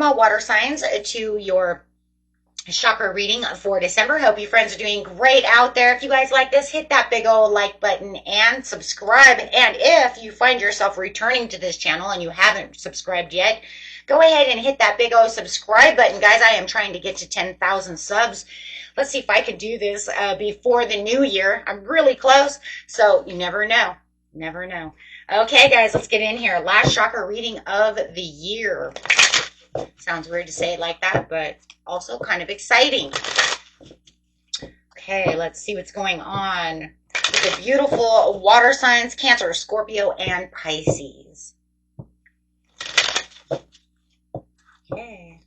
welcome all water signs to your chakra reading for December. Hope you friends are doing great out there. If you guys like this, hit that big old like button and subscribe. And if you find yourself returning to this channel and you haven't subscribed yet, go ahead and hit that big old subscribe button. Guys, I am trying to get to 10,000 subs. Let's see if I can do this before the new year. I'm really close, so you never know. Never know. Okay, guys, let's get in here. Last chakra reading of the year. Sounds weird to say it like that, but also kind of exciting. Okay, let's see what's going on with the beautiful water signs, Cancer, Scorpio, and Pisces. Okay,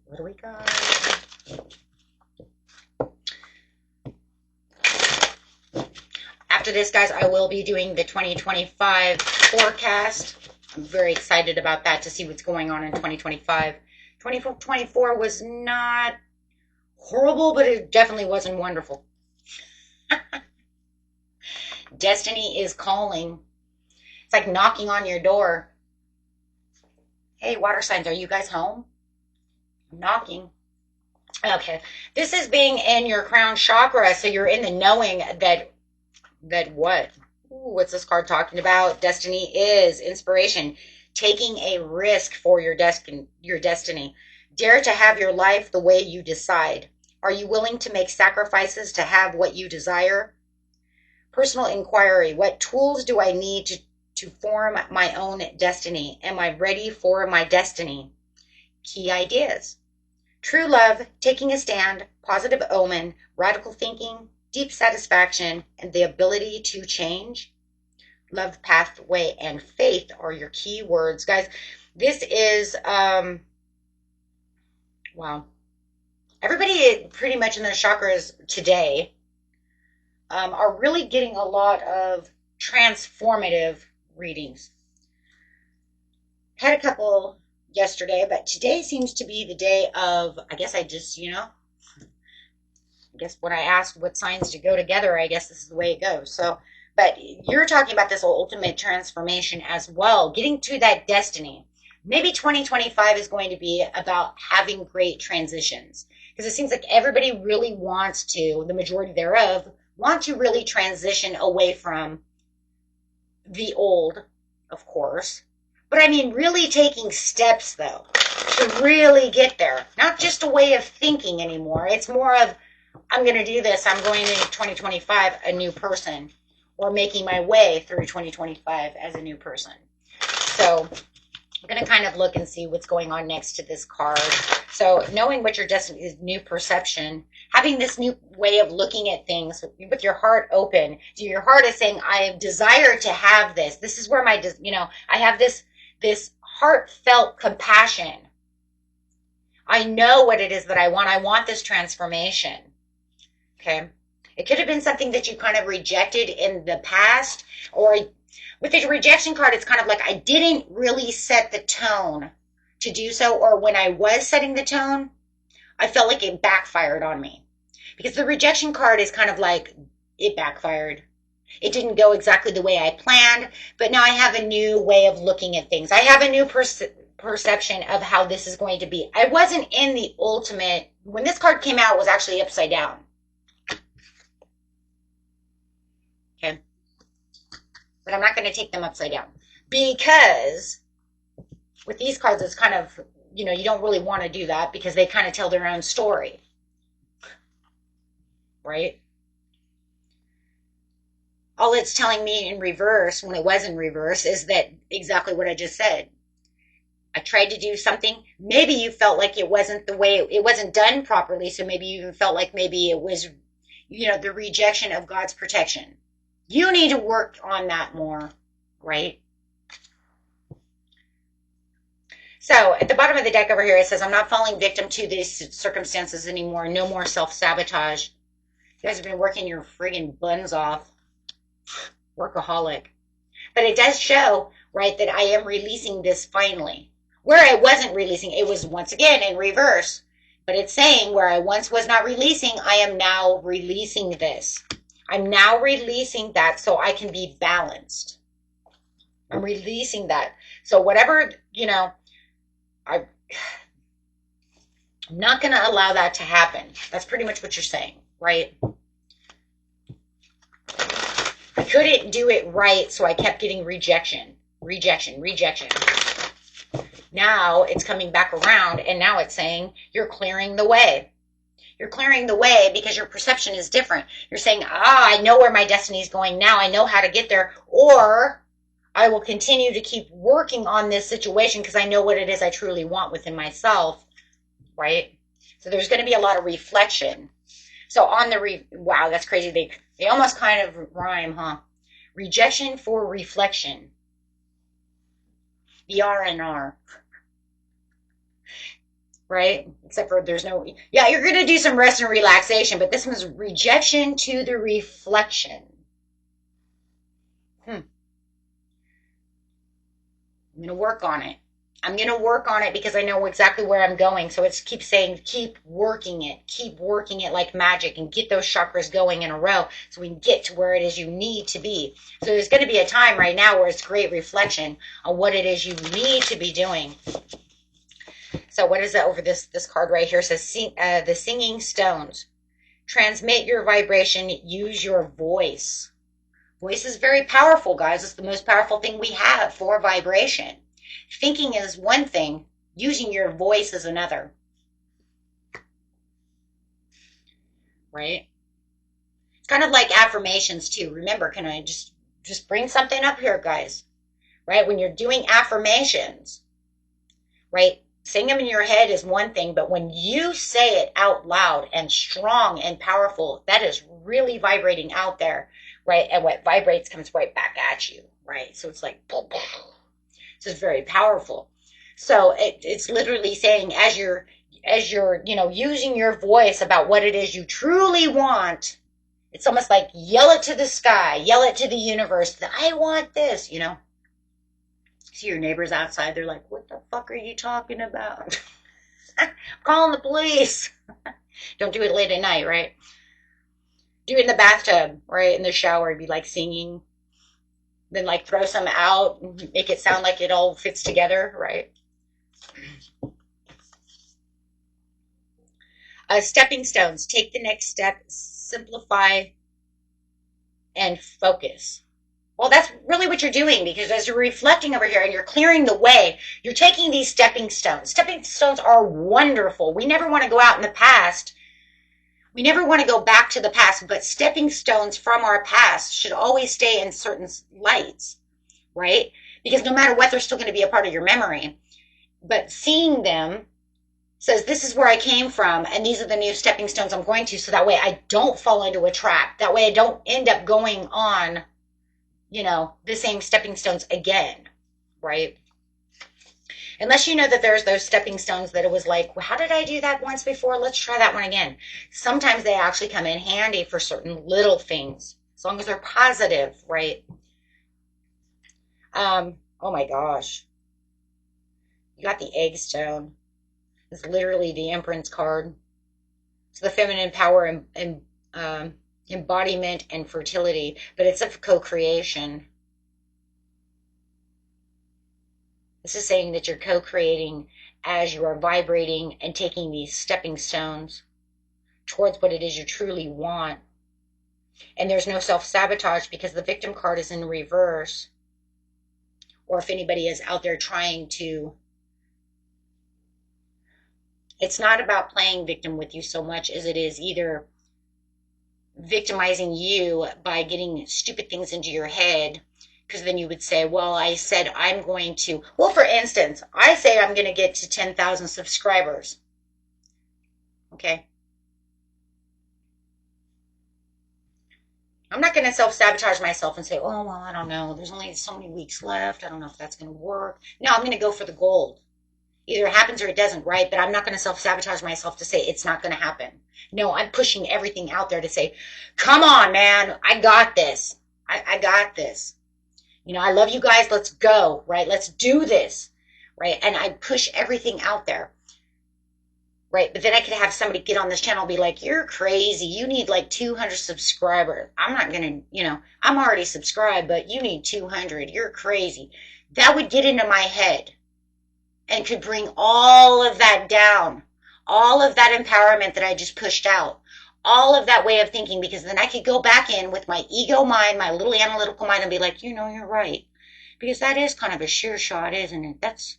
what do we got? After this, guys, I will be doing the 2025 forecast. I'm very excited about that to see what's going on in 2025. 2024 was not horrible, but it definitely wasn't wonderful. Destiny is calling. It's like knocking on your door. Hey, water signs, are you guys home? I'm knocking. Okay. This is being in your crown chakra, so you're in the knowing that what? Ooh, what's this card talking about? Destiny is inspiration, taking a risk for your destiny. Dare to have your life the way you decide. Are you willing to make sacrifices to have what you desire? Personal inquiry. What tools do I need to form my own destiny? Am I ready for my destiny? Key ideas. True love, taking a stand, positive omen, radical thinking, deep satisfaction, and the ability to change. Love, pathway, and faith are your key words. Guys, this is, wow. Everybody pretty much in their chakras today are really getting a lot of transformative readings. Had a couple yesterday, but today seems to be the day of, I guess I guess when I asked what signs to go together, I guess this is the way it goes. So, but you're talking about this ultimate transformation as well, getting to that destiny. Maybe 2025 is going to be about having great transitions, because it seems like everybody really wants to, the majority thereof, want to really transition away from the old, of course. But I mean, really taking steps, though, to really get there. Not just a way of thinking anymore. It's more of, I'm going to do this. I'm going into 2025 a new person, or making my way through 2025 as a new person. So I'm going to kind of look and see what's going on next to this card. So knowing what your destiny is, new perception, having this new way of looking at things with your heart open. So your heart is saying, I desire to have this. This is where my, I have this heartfelt compassion. I know what it is that I want. I want this transformation. Okay. It could have been something that you kind of rejected in the past, or with the rejection card, it's kind of like I didn't really set the tone to do so, or when I was setting the tone, I felt like it backfired on me. Because the rejection card is kind of like it backfired. It didn't go exactly the way I planned, but now I have a new way of looking at things. I have a new perception of how this is going to be. I wasn't in the ultimate, when this card came out, it was actually upside down. Okay. But I'm not going to take them upside down, because with these cards, it's kind of, you don't really want to do that, because they kind of tell their own story. Right? All it's telling me in reverse, when it was in reverse, is that exactly what I just said. I tried to do something. Maybe you felt like it wasn't the way, it wasn't done properly. So maybe you even felt like maybe it was, the rejection of God's protection. You need to work on that more, right? So at the bottom of the deck over here, it says, I'm not falling victim to these circumstances anymore. No more self-sabotage. You guys have been working your friggin' buns off. Workaholic. But it does show, right, that I am releasing this finally. Where I wasn't releasing, it was once again in reverse. But it's saying where I once was not releasing, I am now releasing this. I'm now releasing that so I can be balanced. I'm releasing that. So whatever, I'm not going to allow that to happen. That's pretty much what you're saying, right? I couldn't do it right, so I kept getting rejection, rejection, rejection. Now it's coming back around, and now it's saying you're clearing the way. You're clearing the way because your perception is different. You're saying, I know where my destiny is going now. I know how to get there. Or I will continue to keep working on this situation because I know what it is I truly want within myself, right? So there's going to be a lot of reflection. So on the, wow, that's crazy. They almost kind of rhyme, huh? Rejection for reflection. The R and R. Right? Except for there's no, yeah, you're going to do some rest and relaxation, but this one's rejection to the reflection. I'm going to work on it. I'm going to work on it because I know exactly where I'm going. So it's keep saying, keep working it like magic and get those chakras going in a row so we can get to where it is you need to be. So there's going to be a time right now where it's great reflection on what it is you need to be doing. So what is that over this card right here? It says the singing stones. Transmit your vibration. Use your voice. Voice is very powerful, guys. It's the most powerful thing we have for vibration. Thinking is one thing. Using your voice is another. Right? It's kind of like affirmations too. Remember, can I just bring something up here, guys? Right? When you're doing affirmations, right? Saying them in your head is one thing, but when you say it out loud and strong and powerful, that is really vibrating out there, right? And what vibrates comes right back at you, right? So it's like, boom, boom. So it's very powerful. So it's literally saying as you're, using your voice about what it is you truly want, it's almost like yell it to the sky, yell it to the universe, that I want this, See your neighbors outside, they're like, what the fuck are you talking about? I'm calling the police. Don't do it late at night, right? Do it in the bathtub, right? In the shower, be like singing. Then like throw some out, make it sound like it all fits together, right? Stepping stones. Take the next step, simplify, and focus. Well, that's really what you're doing, because as you're reflecting over here and you're clearing the way, you're taking these stepping stones. Stepping stones are wonderful. We never want to go out in the past. We never want to go back to the past, but stepping stones from our past should always stay in certain lights, right? Because no matter what, they're still going to be a part of your memory. But seeing them says, this is where I came from, and these are the new stepping stones I'm going to, so that way I don't fall into a trap. That way I don't end up going on the same stepping stones again, right? Unless you know that there's those stepping stones that it was like, well, how did I do that once before? Let's try that one again. Sometimes they actually come in handy for certain little things, as long as they're positive, right? Oh my gosh. You got the egg stone. It's literally the Empress card. It's the feminine power and embodiment and fertility, but it's of co-creation. This is saying that you're co-creating as you are vibrating and taking these stepping stones towards what it is you truly want. And there's no self-sabotage because the victim card is in reverse. Or if anybody is out there trying to, it's not about playing victim with you so much as it is either victimizing you by getting stupid things into your head, because then you would say, well, I said I'm going to, well, for instance, I say I'm going to get to 10,000 subscribers. Okay. I'm not going to self-sabotage myself and say, oh, well, I don't know. There's only so many weeks left. I don't know if that's going to work. No, I'm going to go for the gold. Either it happens or it doesn't, right? But I'm not going to self-sabotage myself to say it's not going to happen. No, I'm pushing everything out there to say, come on, man, I got this. I got this. I love you guys. Let's go, right? Let's do this, right? And I push everything out there, right? But then I could have somebody get on this channel and be like, you're crazy. You need like 200 subscribers. I'm not going to, I'm already subscribed, but you need 200. You're crazy. That would get into my head and could bring all of that down. all of that empowerment that I just pushed out, all of that way of thinking, because then I could go back in with my ego mind, my little analytical mind, and be like, you're right. Because that is kind of a sheer shot, isn't it?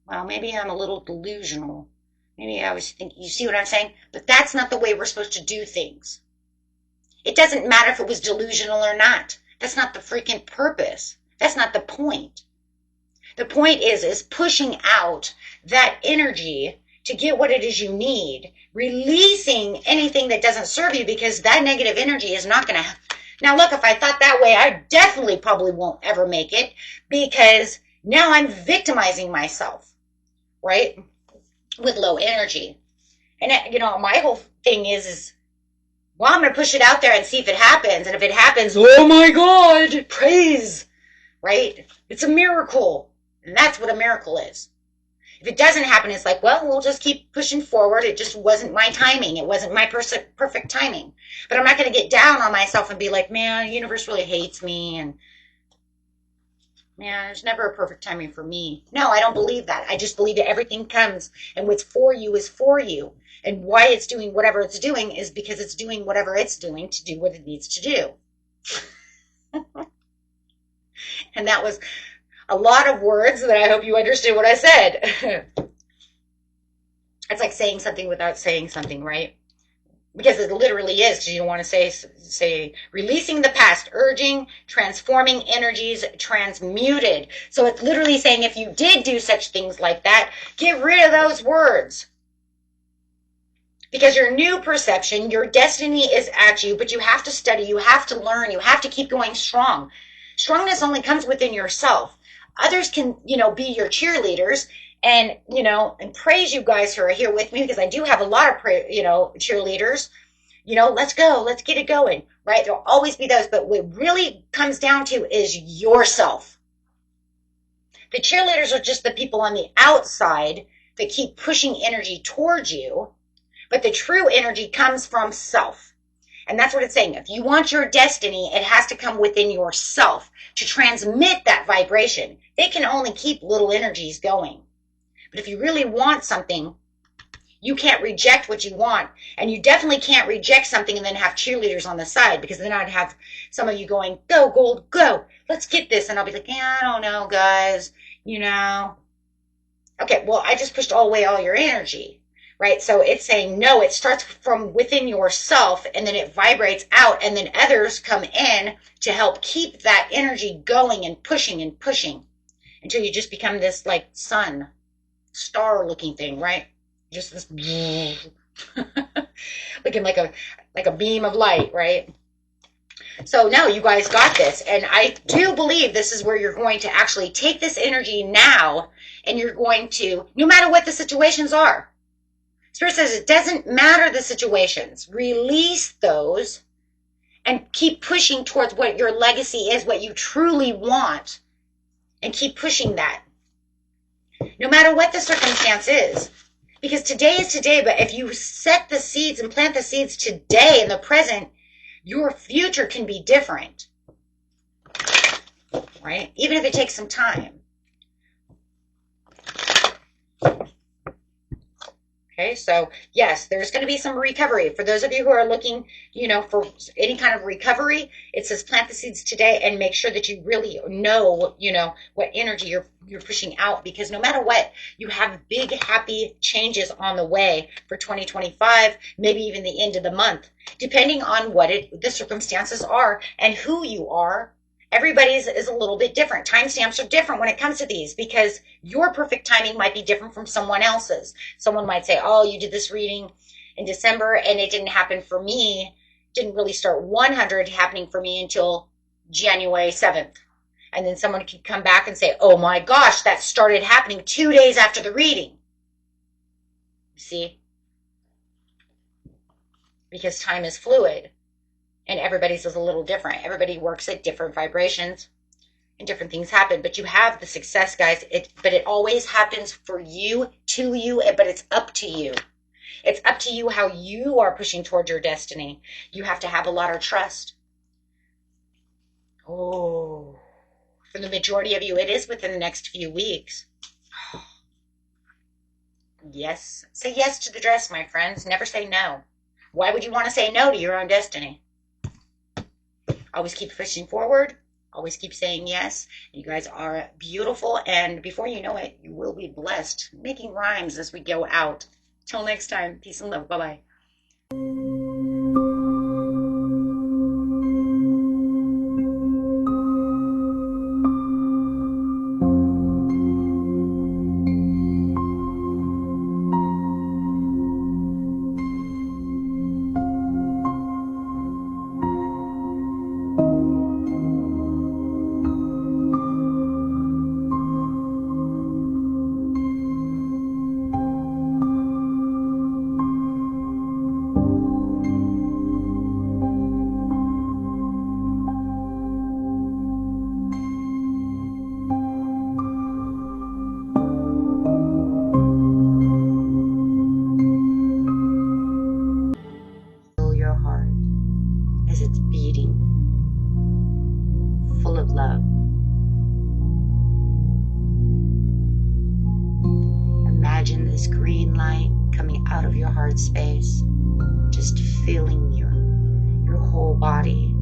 Well, maybe I'm a little delusional. Maybe I was thinking, you see what I'm saying? But that's not the way we're supposed to do things. It doesn't matter if it was delusional or not. That's not the freaking purpose. That's not the point. The point is pushing out that energy to get what it is you need, releasing anything that doesn't serve you, because that negative energy is not going to. Now, look, if I thought that way, I definitely probably won't ever make it, because now I'm victimizing myself, right? With low energy. And, my whole thing is, well, I'm going to push it out there and see if it happens. And if it happens, oh my God, praise, right? It's a miracle. And that's what a miracle is. If it doesn't happen, it's like, well, we'll just keep pushing forward. It just wasn't my timing. It wasn't my perfect timing. But I'm not going to get down on myself and be like, man, the universe really hates me. And man, there's never a perfect timing for me. No, I don't believe that. I just believe that everything comes, and what's for you is for you. And why it's doing whatever it's doing is because it's doing whatever it's doing to do what it needs to do. And that was a lot of words that I hope you understood what I said. It's like saying something without saying something, right? Because it literally is, because you don't want to say releasing the past, urging, transforming energies, transmuted. So it's literally saying if you did do such things like that, get rid of those words. Because your new perception, your destiny is at you, but you have to study, you have to learn, you have to keep going strong. Strongness only comes within yourself. Others can, be your cheerleaders and, and praise you guys who are here with me, because I do have a lot of, cheerleaders. Let's go, let's get it going, right? There'll always be those, but what really comes down to is yourself. The cheerleaders are just the people on the outside that keep pushing energy towards you, but the true energy comes from self. And that's what it's saying. If you want your destiny, it has to come within yourself to transmit that vibration. They can only keep little energies going. But if you really want something, you can't reject what you want. And you definitely can't reject something and then have cheerleaders on the side, because then I'd have some of you going, go, Gold, go. Let's get this. And I'll be like, yeah, I don't know, guys. Okay, well, I just pushed away all your energy. Right? So it's saying, no, it starts from within yourself, and then it vibrates out, and then others come in to help keep that energy going and pushing until you just become this like sun, star looking thing, right? Just this looking like a beam of light, right? So no, you guys got this. And I do believe this is where you're going to actually take this energy now, and you're going to, no matter what the situations are, Spirit says it doesn't matter the situations. Release those and keep pushing towards what your legacy is, what you truly want, and keep pushing that. No matter what the circumstance is. Because today is today, but if you set the seeds and plant the seeds today in the present, your future can be different. Right? Even if it takes some time. Okay, so yes, there's going to be some recovery. For those of you who are looking, for any kind of recovery, it says plant the seeds today and make sure that you really know, what energy you're pushing out, because no matter what, you have big, happy changes on the way for 2025, maybe even the end of the month, depending on what the circumstances are and who you are. Everybody's is a little bit different. Timestamps are different when it comes to these, because your perfect timing might be different from someone else's. Someone might say, oh, you did this reading in December and it didn't happen for me. Didn't really start 100 happening for me until January 7th. And then someone could come back and say, oh my gosh, that started happening 2 days after the reading. See? Because time is fluid. And everybody's is a little different. Everybody works at different vibrations and different things happen. But you have the success, guys. But it always happens for you, to you, but it's up to you. It's up to you how you are pushing towards your destiny. You have to have a lot of trust. Oh, for the majority of you, it is within the next few weeks. Yes. Say yes to the dress, my friends. Never say no. Why would you want to say no to your own destiny? Always keep pushing forward. Always keep saying yes. You guys are beautiful. And before you know it, you will be blessed. Making rhymes as we go out. Till next time. Peace and love. Bye bye. Feel your heart as it's beating, full of love. Imagine this green light coming out of your heart space, just filling your whole body